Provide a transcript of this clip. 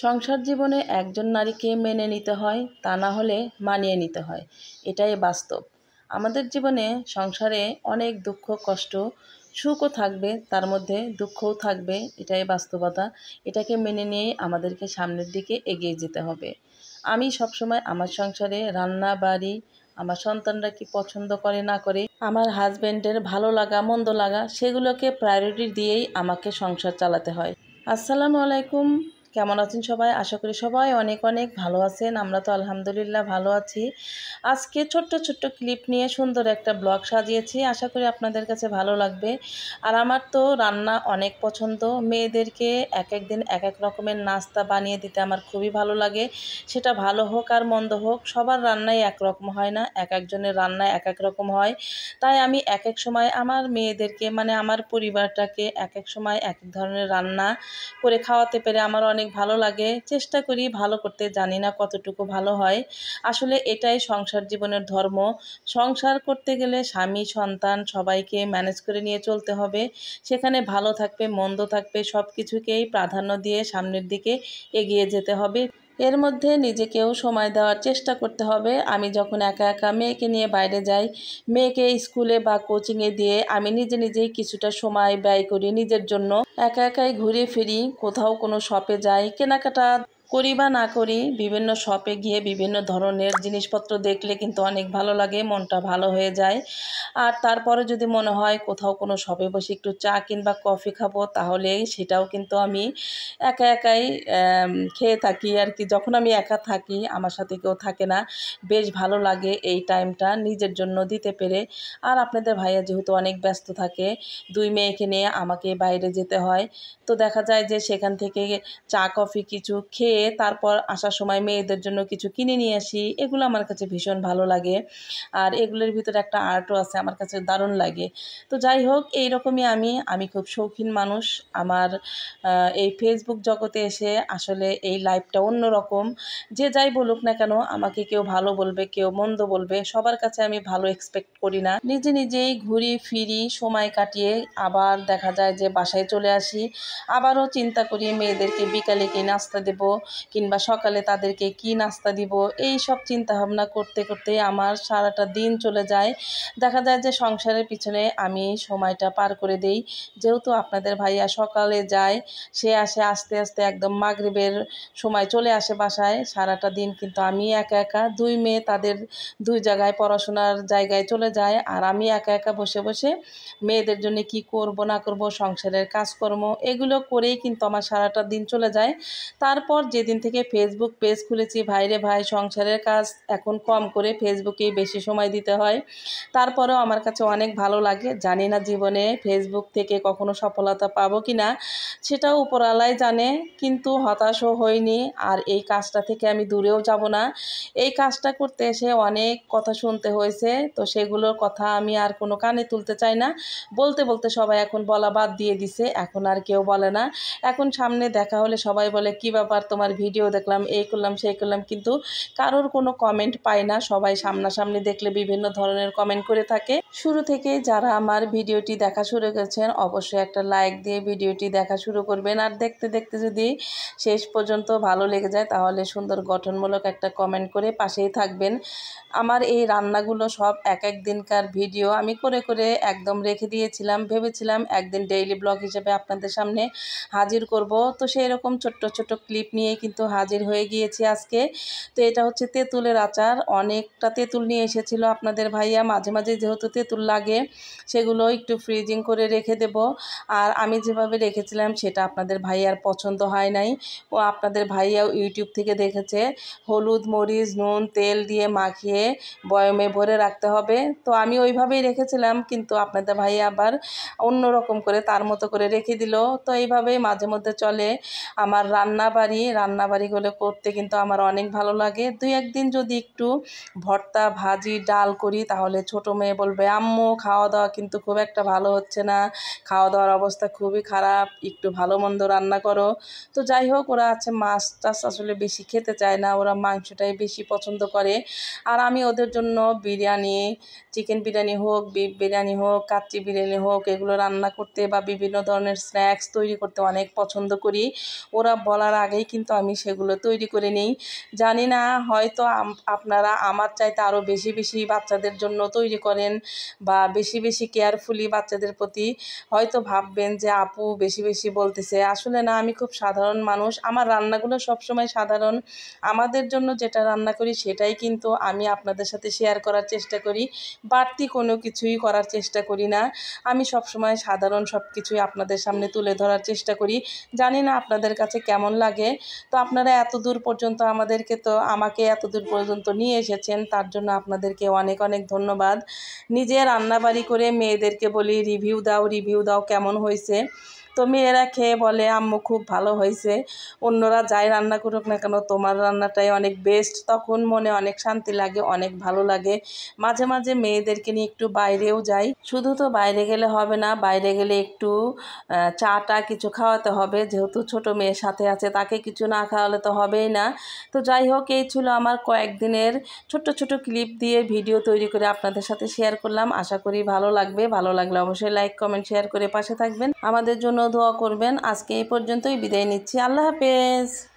সংসার জীবনে একজন নারীকে মেনে নিতে হয়, তা না হলে মানিয়ে নিতে হয়। এটাই বাস্তব। আমাদের জীবনে সংসারে অনেক দুঃখ কষ্ট, সুখও থাকবে, তার মধ্যে দুঃখও থাকবে। এটাই বাস্তবতা। এটাকে মেনে নিয়েই আমাদেরকে সামনের দিকে এগিয়ে যেতে হবে। আমি সবসময় আমার সংসারে রান্না বাড়ি, আমার সন্তানরা কি পছন্দ করে না করে, আমার হাজব্যান্ডের ভালো লাগা মন্দ লাগা, সেগুলোকে প্রায়োরিটি দিয়েই আমাকে সংসার চালাতে হয়। আসসালামু আলাইকুম। কেমন আছেন সবাই? আশা করি সবাই অনেক অনেক ভালো আছেন। আমরা তো আলহামদুলিল্লাহ ভালো আছি। আজকে ছোট্ট ছোট্ট ক্লিপ নিয়ে সুন্দর একটা ব্লগ সাজিয়েছি। আশা করি আপনাদের কাছে ভালো লাগবে। আর আমার তো রান্না অনেক পছন্দ। মেয়েদেরকে এক এক দিন এক এক রকমের নাস্তা বানিয়ে দিতে আমার খুবই ভালো লাগে। সেটা ভালো হোক আর মন্দ হোক, সবার রান্নাই একরকম হয় না, এক একজনের রান্না এক এক রকম হয়। তাই আমি এক এক সময় আমার মেয়েদেরকে আমার পরিবারটাকে এক এক সময় এক এক ধরনের রান্না করে খাওয়াতে পেরে আমার অনেক ভালো লাগে। চেষ্টা করি ভালো করতে, জানি না কতটুকু ভালো হয়। আসলে এটাই সংসার জীবনের ধর্ম। সংসার করতে গেলে স্বামী সন্তান সবাইকে ম্যানেজ করে নিয়ে চলতে হবে। সেখানে ভালো থাকবে মন্দ থাকবে, সব কিছুকেই প্রাধান্য দিয়ে সামনের দিকে এগিয়ে যেতে হবে। এর মধ্যে নিজেকেও সময় দেওয়ার চেষ্টা করতে হবে। আমি যখন একা একা মেয়েকে নিয়ে বাইরে যাই, মেয়েকে স্কুলে বা কোচিংয়ে দিয়ে আমি নিজে নিজেই কিছুটা সময় ব্যয় করি নিজের জন্য। একা একাই ঘুরে ফিরি, কোথাও কোনো শপে যাই, কেনাকাটা করি বা না করি, বিভিন্ন শপে গিয়ে বিভিন্ন ধরনের জিনিসপত্র দেখলে কিন্তু অনেক ভালো লাগে, মনটা ভালো হয়ে যায়। আর তারপরে যদি মনে হয় কোথাও কোনো শপে বসে একটু চা কিংবা কফি খাবো, তাহলে সেটাও কিন্তু আমি একা একাই খেয়ে থাকি আর কি। যখন আমি একা থাকি, আমার সাথে কেউ থাকে না, বেশ ভালো লাগে এই টাইমটা নিজের জন্য দিতে পেরে। আর আপনাদের ভাইয়া যেহেতু অনেক ব্যস্ত থাকে, দুই মেয়েকে নিয়ে আমাকে বাইরে যেতে হয়, তো দেখা যায় যে সেখান থেকে চা কফি কিছু খেয়ে তারপর আসার সময় মেয়েদের জন্য কিছু কিনে নিয়ে আসি। এগুলো আমার কাছে ভীষণ ভালো লাগে। আর এগুলোর ভিতরে একটা আর্টও আছে, আমার কাছে দারুণ লাগে। তো যাই হোক, এইরকমই আমি খুব শৌখিন মানুষ। আমার এই ফেসবুক জগতে এসে আসলে এই লাইফটা অন্যরকম। যে যাই বলুক না কেন, আমাকে কেউ ভালো বলবে কেউ মন্দ বলবে, সবার কাছে আমি ভালো এক্সপেক্ট করি না। নিজে নিজেই ঘুরি ফিরি, সময় কাটিয়ে আবার দেখা যায় যে বাসায় চলে আসি। আবারও চিন্তা করি মেয়েদেরকে বিকালে কি নাস্তা দেব কিংবা সকালে তাদেরকে কি নাস্তা দিব। এই সব চিন্তাভাবনা করতে করতে আমার সারাটা দিন চলে যায়। দেখা যায় যে সংসারের পিছনে আমি সময়টা পার করে দেই। যেহেতু আপনাদের ভাইয়া সকালে যায়, সে আসে আস্তে আস্তে একদম মাগরিবের সময় চলে আসে বাসায়। সারাটা দিন কিন্তু আমি একা একা, দুই মেয়ে তাদের দুই জায়গায় পড়াশোনার জায়গায় চলে যায়, আর আমি একা একা বসে বসে মেয়েদের জন্য কি করব না করব, সংসারের কাজকর্ম এগুলো করেই কিন্তু আমার সারাটা দিন চলে যায়। তারপর যেদিন থেকে ফেসবুক পেজ খুলেছি, ভাইরে ভাই, সংসারের কাজ এখন কম করে ফেসবুকেই বেশি সময় দিতে হয়। তারপরেও আমার কাছে অনেক ভালো লাগে। জানি না জীবনে ফেসবুক থেকে কখনো সফলতা পাবো কি না, সেটাও উপরওয়ালাই জানে, কিন্তু হতাশও হইনি। আর এই কাজটা থেকে আমি দূরেও যাব না। এই কাজটা করতে এসে অনেক কথা শুনতে হয়েছে, তো সেগুলোর কথা আমি আর কোনো কানে তুলতে চাই না। বলতে বলতে সবাই এখন বলা বাদ দিয়ে দিছে, এখন আর কেউ বলে না। এখন সামনে দেখা হলে সবাই বলে কি ব্যাপার, তোমার ভিডিও দেখলাম, এই করলাম সেই করলাম, কিন্তু কারোর কোনো কমেন্ট পাই না। সবাই সামনাসামনি দেখলে বিভিন্ন ধরনের কমেন্ট করে থাকে। শুরু থেকে যারা আমার ভিডিওটি দেখা শুরু করেছেন, অবশ্যই একটা লাইক দিয়ে ভিডিওটি দেখা শুরু করবেন। আর দেখতে দেখতে যদি শেষ পর্যন্ত ভালো লেগে যায়, তাহলে সুন্দর গঠনমূলক একটা কমেন্ট করে পাশেই থাকবেন। আমার এই রান্নাগুলো সব এক এক দিনকার ভিডিও আমি করে করে একদম রেখে দিয়েছিলাম। ভেবেছিলাম একদিন ডেইলি ব্লগ হিসেবে আপনাদের সামনে হাজির করব। তো সেই রকম ছোট্ট ছোট্ট ক্লিপ নিয়েই কিন্তু হাজির হয়ে গিয়েছি আজকে। তো এটা হচ্ছে তেঁতুলের আচার। অনেকটা তেঁতুল নিয়ে এসেছিল আপনাদের ভাইয়া। মাঝে মাঝে যেহেতু তেঁতুল লাগে, সেগুলো একটু ফ্রিজিং করে রেখে দেব। আর আমি যেভাবে রেখেছিলাম সেটা আপনাদের ভাইয়ার পছন্দ হয় নাই। ও আপনাদের ভাইয়াও ইউটিউব থেকে দেখেছে হলুদ মরিচ নুন তেল দিয়ে মাখিয়ে বয়মে ভরে রাখতে হবে। তো আমি ওইভাবেই রেখেছিলাম, কিন্তু আপনাদের ভাইয়া আবার অন্য রকম করে তার মতো করে রেখে দিল। তো এইভাবেই মাঝে মধ্যে চলে আমার রান্নাবাড়িগুলো করতে কিন্তু আমার অনেক ভালো লাগে। দুই একদিন যদি একটু ভর্তা ভাজি ডাল করি, তাহলে ছোটো মেয়ে বলবে আম্মু খাওয়া দাওয়া কিন্তু খুব একটা ভালো হচ্ছে না, খাওয়া দাওয়ার অবস্থা খুবই খারাপ, একটু ভালো মন্দ রান্না করো। তো যাই হোক, ওরা আছে মাছ টাছ আসলে বেশি খেতে চায় না, ওরা মাংসটাই বেশি পছন্দ করে। আর আমি ওদের জন্য বিরিয়ানি, চিকেন বিরিয়ানি হোক, বিফ বিরিয়ানি হোক, কাচ্চি বিরিয়ানি হোক, এগুলো রান্না করতে বা বিভিন্ন ধরনের স্ন্যাক্স তৈরি করতে অনেক পছন্দ করি। ওরা বলার আগেই কিন্তু কিন্তু আমি সেগুলো তৈরি করে নিই। জানি না হয়তো আপনারা আমার চাইতে আরও বেশি বেশি বাচ্চাদের জন্য তৈরি করেন বা বেশি বেশি কেয়ারফুলি বাচ্চাদের প্রতি হয়তো ভাববেন যে আপু বেশি বেশি বলতেছে। আসলে না, আমি খুব সাধারণ মানুষ, আমার রান্নাগুলো সবসময় সাধারণ। আমাদের জন্য যেটা রান্না করি সেটাই কিন্তু আমি আপনাদের সাথে শেয়ার করার চেষ্টা করি, বাড়তি কোনো কিছুই করার চেষ্টা করি না। আমি সবসময় সাধারণ সব কিছুই আপনাদের সামনে তুলে ধরার চেষ্টা করি। জানি না আপনাদের কাছে কেমন লাগে। তো আপনারা এত দূর পর্যন্ত আমাকে এত দূর পর্যন্ত নিয়ে এসেছেন, তার জন্য আপনাদেরকে অনেক অনেক ধন্যবাদ। নিজে রান্নাবাড়ি করে মেয়েদেরকে বলি রিভিউ দাও কেমন হয়েছে। তো মেয়েরা খেয়ে বলে আম্মু খুব ভালো হয়েছে, অন্যরা যাই রান্না করুক না কেন তোমার রান্নাটাই অনেক বেস্ট। তখন মনে অনেক শান্তি লাগে, অনেক ভালো লাগে। মাঝে মাঝে মেয়েদেরকে নিয়ে একটু বাইরেও যাই। শুধু তো বাইরে গেলে হবে না, বাইরে গেলে একটু চাটা কিছু খাওয়াতে হবে, যেহেতু ছোট মেয়ের সাথে আছে, তাকে কিছু না খাওয়ালে তো হবেই না। তো যাই হোক, এই ছিল আমার কয়েকদিনের ছোট্ট ছোট ক্লিপ দিয়ে ভিডিও তৈরি করে আপনাদের সাথে শেয়ার করলাম। আশা করি ভালো লাগবে। ভালো লাগলে অবশ্যই লাইক কমেন্ট শেয়ার করে পাশে থাকবেন, আমাদের জন্য দোয়া করবেন। আজকে এই পর্যন্তই বিদায় নিচ্ছি। আল্লাহ হাফেজ।